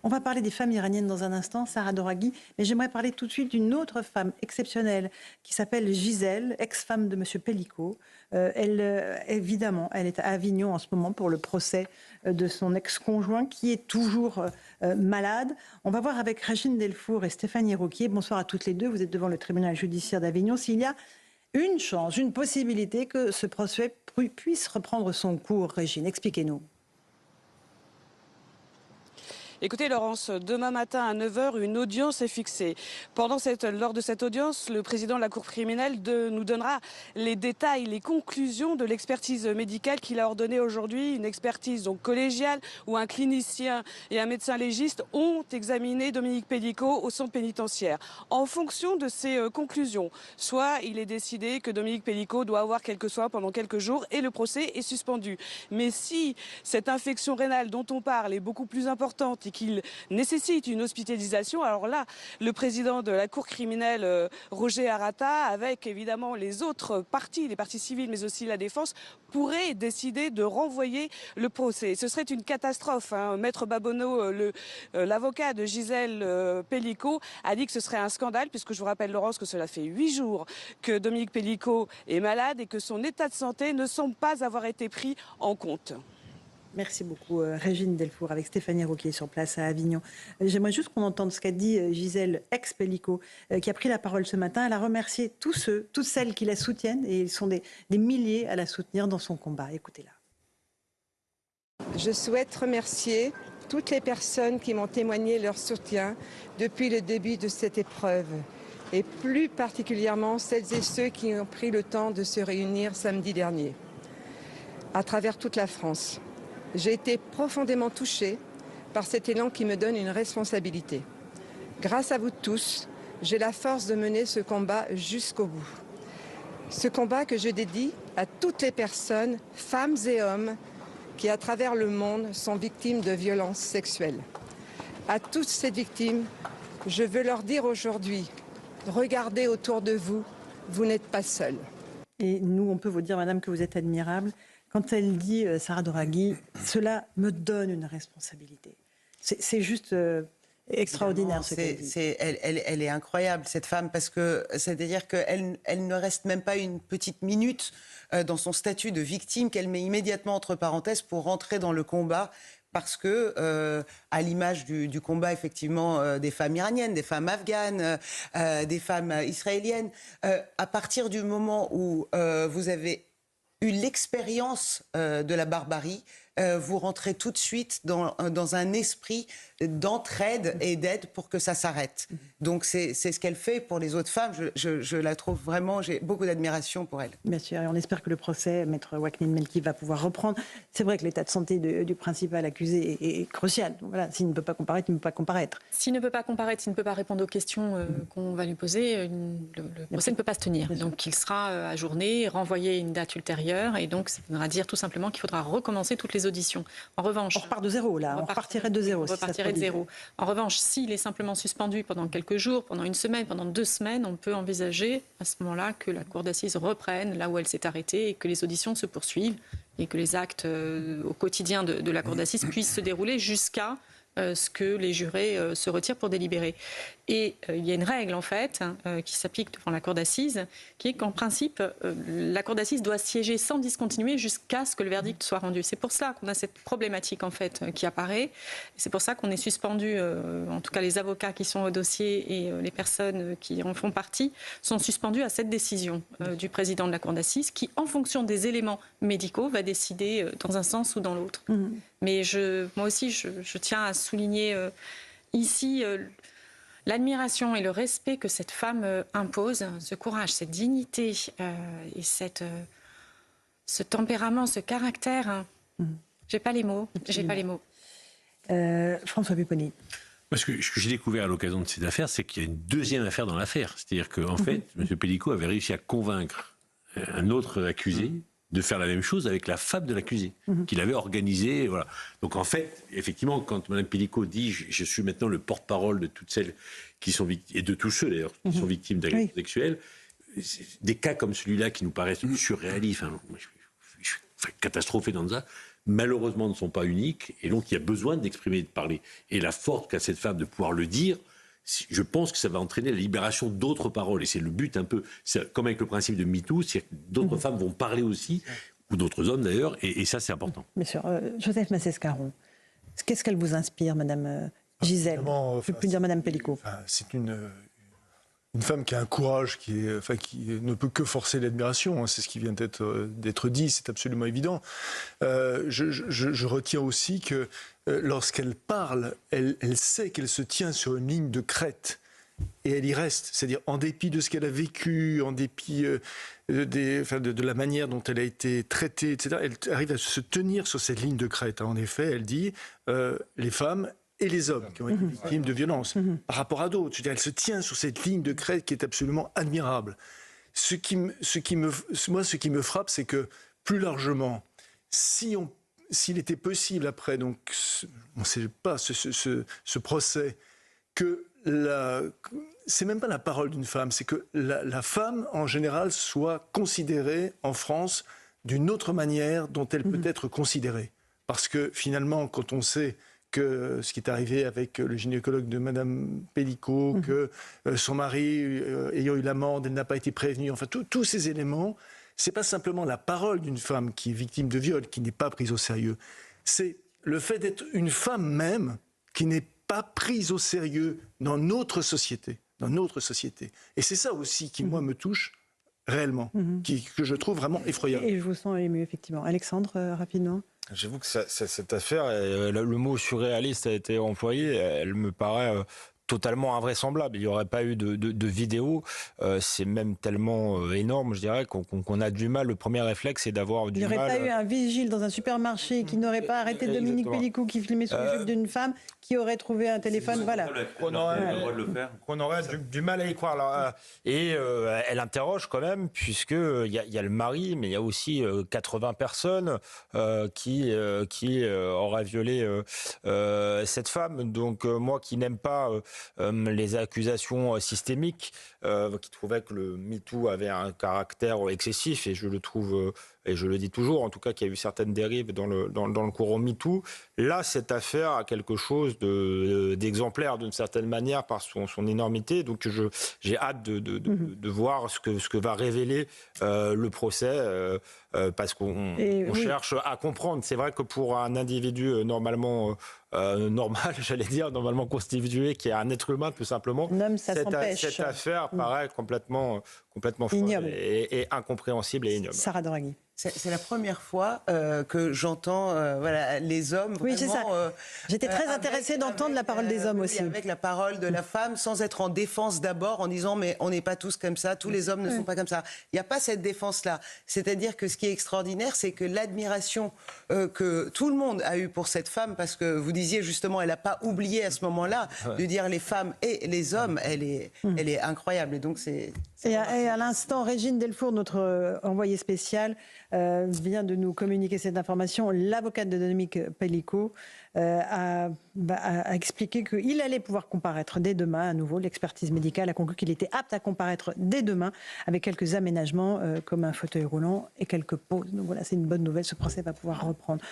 On va parler des femmes iraniennes dans un instant, Sarah Doraghi, mais j'aimerais parler tout de suite d'une autre femme exceptionnelle qui s'appelle Gisèle, ex-femme de M. Pellico. Évidemment, elle est à Avignon en ce moment pour le procès de son ex-conjoint qui est toujours malade. On va voir avec Régine Delfour et Stéphanie Rouquier. Bonsoir à toutes les deux. Vous êtes devant le tribunal judiciaire d'Avignon. S'il y a une chance, une possibilité que ce procès puisse reprendre son cours, Régine, expliquez-nous. Écoutez Laurence, demain matin à 9h, une audience est fixée. Lors de cette audience, le président de la Cour criminelle nous donnera les détails, les conclusions de l'expertise médicale qu'il a ordonnée aujourd'hui. Une expertise donc collégiale où un clinicien et un médecin légiste ont examiné Dominique Pellico au centre pénitentiaire. En fonction de ces conclusions, soit il est décidé que Dominique Pellico doit avoir quelques soins pendant quelques jours et le procès est suspendu. Mais si cette infection rénale dont on parle est beaucoup plus importante et qu'il nécessite une hospitalisation, alors là, le président de la Cour criminelle, Roger Arata, avec évidemment les autres parties, les parties civiles, mais aussi la défense, pourrait décider de renvoyer le procès. Ce serait une catastrophe. Maître Babonneau, l'avocat de Gisèle Pellico, a dit que ce serait un scandale, puisque je vous rappelle, Laurence, que cela fait 8 jours que Dominique Pellico est malade et que son état de santé ne semble pas avoir été pris en compte. Merci beaucoup, Régine Delfour, avec Stéphanie Rouquier sur place à Avignon. J'aimerais juste qu'on entende ce qu'a dit Gisèle, ex-Pellico, qui a pris la parole ce matin. Elle a remercié tous ceux, toutes celles qui la soutiennent, et ils sont des milliers à la soutenir dans son combat. Écoutez-la. Je souhaite remercier toutes les personnes qui m'ont témoigné leur soutien depuis le début de cette épreuve, et plus particulièrement celles et ceux qui ont pris le temps de se réunir samedi dernier, à travers toute la France. J'ai été profondément touchée par cet élan qui me donne une responsabilité. Grâce à vous tous, j'ai la force de mener ce combat jusqu'au bout. Ce combat que je dédie à toutes les personnes, femmes et hommes, qui à travers le monde sont victimes de violences sexuelles. À toutes ces victimes, je veux leur dire aujourd'hui, regardez autour de vous, vous n'êtes pas seuls. Et nous, on peut vous dire, madame, que vous êtes admirable. Quand elle dit, Sarah Doraghi, cela me donne une responsabilité. C'est juste extraordinaire ce qu'elle dit. Elle est incroyable, cette femme, parce que c'est-à-dire qu'elle ne reste même pas une petite minute dans son statut de victime qu'elle met immédiatement entre parenthèses pour rentrer dans le combat. Parce que, à l'image du combat, effectivement, des femmes iraniennes, des femmes afghanes, des femmes israéliennes, à partir du moment où vous avez eu l'expérience de la barbarie, vous rentrez tout de suite dans un esprit d'entraide et d'aide pour que ça s'arrête. Donc c'est ce qu'elle fait pour les autres femmes. Je la trouve vraiment, j'ai beaucoup d'admiration pour elle. Bien sûr, et on espère que le procès, Maître Ouaknine Melki, va pouvoir reprendre. C'est vrai que l'état de santé du principal accusé est crucial. Donc voilà, s'il ne peut pas comparaître, il ne peut pas comparaître. S'il ne peut pas comparaître, s'il ne peut pas répondre aux questions qu'on va lui poser, le procès ne peut pas se tenir. Donc il sera ajourné, renvoyé à une date ultérieure, et donc ça voudra dire tout simplement qu'il faudra recommencer toutes les auditions. En revanche, on repart de zéro, là. On repartirait de zéro. On repartirait de zéro. En revanche, s'il est simplement suspendu pendant quelques jours, pendant une semaine, pendant 2 semaines, on peut envisager à ce moment-là que la cour d'assises reprenne là où elle s'est arrêtée et que les auditions se poursuivent et que les actes au quotidien de la cour d'assises puissent se dérouler jusqu'à ce que les jurés se retirent pour délibérer. Et il y a une règle, en fait, qui s'applique devant la cour d'assises, qui est qu'en principe, la cour d'assises doit siéger sans discontinuer jusqu'à ce que le verdict soit rendu. C'est pour cela qu'on a cette problématique, en fait, qui apparaît. C'est pour ça qu'on est suspendu, en tout cas les avocats qui sont au dossier et les personnes qui en font partie, sont suspendus à cette décision du président de la cour d'assises, qui, en fonction des éléments médicaux, va décider dans un sens ou dans l'autre. Mais moi aussi, je tiens à souligner ici l'admiration et le respect que cette femme impose, ce courage, cette dignité et ce tempérament, ce caractère. J'ai pas les mots. J'ai pas les mots. François Pupponi. Parce que ce que j'ai découvert à l'occasion de cette affaire, c'est qu'il y a une deuxième affaire dans l'affaire. C'est-à-dire qu'en fait, M. Pellico avait réussi à convaincre un autre accusé de faire la même chose avec la femme de l'accusé, qu'il avait organisée. Voilà. Donc en fait, effectivement, quand Mme Pellico dit « je suis maintenant le porte-parole de toutes celles qui sont victimes, et de tous ceux d'ailleurs qui sont victimes d'agressions sexuelles », des cas comme celui-là qui nous paraissent surréalistes, je suis catastrophé dans ça, malheureusement, ne sont pas uniques. Et donc, il y a besoin d'exprimer et de parler. Et la force qu'a cette femme de pouvoir le dire, je pense que ça va entraîner la libération d'autres paroles. Et c'est le but un peu, comme avec le principe de MeToo, c'est que d'autres femmes vont parler aussi, ou d'autres hommes d'ailleurs, et ça, c'est important. Bien sûr. Joseph Massescaron, qu'est-ce qu'elle vous inspire, Madame Gisèle? Je ne peux plus dire Madame Pellicot. C'est une femme qui a un courage qui ne peut que forcer l'admiration. C'est ce qui vient d'être dit, c'est absolument évident. Je retiens aussi que lorsqu'elle parle, elle sait qu'elle se tient sur une ligne de crête. Et elle y reste, c'est-à-dire en dépit de ce qu'elle a vécu, en dépit de la manière dont elle a été traitée, etc., elle arrive à se tenir sur cette ligne de crête. En effet, elle dit les femmes et les hommes qui ont été victimes de violences par rapport à d'autres. Elle se tient sur cette ligne de crête qui est absolument admirable. Ce qui me frappe, c'est que plus largement, s'il était possible après, donc on ne sait pas ce procès, que c'est même pas la parole d'une femme, c'est que la femme en général soit considérée en France d'une autre manière dont elle peut être considérée. Parce que finalement, quand on sait que ce qui est arrivé avec le gynécologue de Madame Pellicot, que son mari ayant eu l'amende, elle n'a pas été prévenue, enfin tous ces éléments, c'est pas simplement la parole d'une femme qui est victime de viol qui n'est pas prise au sérieux, c'est le fait d'être une femme même qui n'est pas prise au sérieux dans notre société. Et c'est ça aussi qui, moi, me touche réellement, que je trouve vraiment effroyable. Et je vous sens ému, effectivement. Alexandre, rapidement. J'avoue que cette affaire, le mot surréaliste a été employé, elle me paraît totalement invraisemblable. Il n'y aurait pas eu de vidéo. C'est même tellement énorme, je dirais, qu'on a du mal. Le premier réflexe, c'est d'avoir du mal... Il n'y aurait pas eu un vigile dans un supermarché qui n'aurait pas arrêté Dominique Pellicot qui filmait sous le jupe d'une femme qui aurait trouvé un téléphone, voilà. Qu'on aurait du mal à y croire. Alors, elle interroge quand même, puisqu'il y a le mari, mais il y a aussi 80 personnes qui auraient violé cette femme. Donc moi qui n'aime pas les accusations systémiques, qui trouvaient que le MeToo avait un caractère excessif, et je le trouve... et je le dis toujours, en tout cas, qu'il y a eu certaines dérives dans le courant MeToo. Là, cette affaire a quelque chose d'exemplaire, d'une certaine manière, par son énormité. Donc, j'ai hâte de voir ce que va révéler le procès, parce qu'on cherche à comprendre. C'est vrai que pour un individu normalement normal, j'allais dire, normalement constitué, qui est un être humain, tout simplement, cette affaire paraît complètement folle et incompréhensible et ignoble. Sarah Doraghi. C'est la première fois que j'entends les hommes vraiment... Oui, c'est ça. J'étais très intéressée d'entendre la parole des hommes aussi. Avec la parole de la femme, sans être en défense d'abord, en disant mais on n'est pas tous comme ça, tous les hommes ne sont pas comme ça. Il n'y a pas cette défense-là. C'est-à-dire que ce qui est extraordinaire, c'est que l'admiration que tout le monde a eue pour cette femme, parce que vous disiez justement, elle n'a pas oublié à ce moment-là de dire les femmes et les hommes, elle est incroyable. Et donc Et à l'instant, Régine Delfour, notre envoyée spéciale, vient de nous communiquer cette information. L'avocate de Dominique Pellicot a expliqué qu'il allait pouvoir comparaître dès demain à nouveau. L'expertise médicale a conclu qu'il était apte à comparaître dès demain avec quelques aménagements comme un fauteuil roulant et quelques pauses. Donc voilà, c'est une bonne nouvelle. Ce procès va pouvoir reprendre.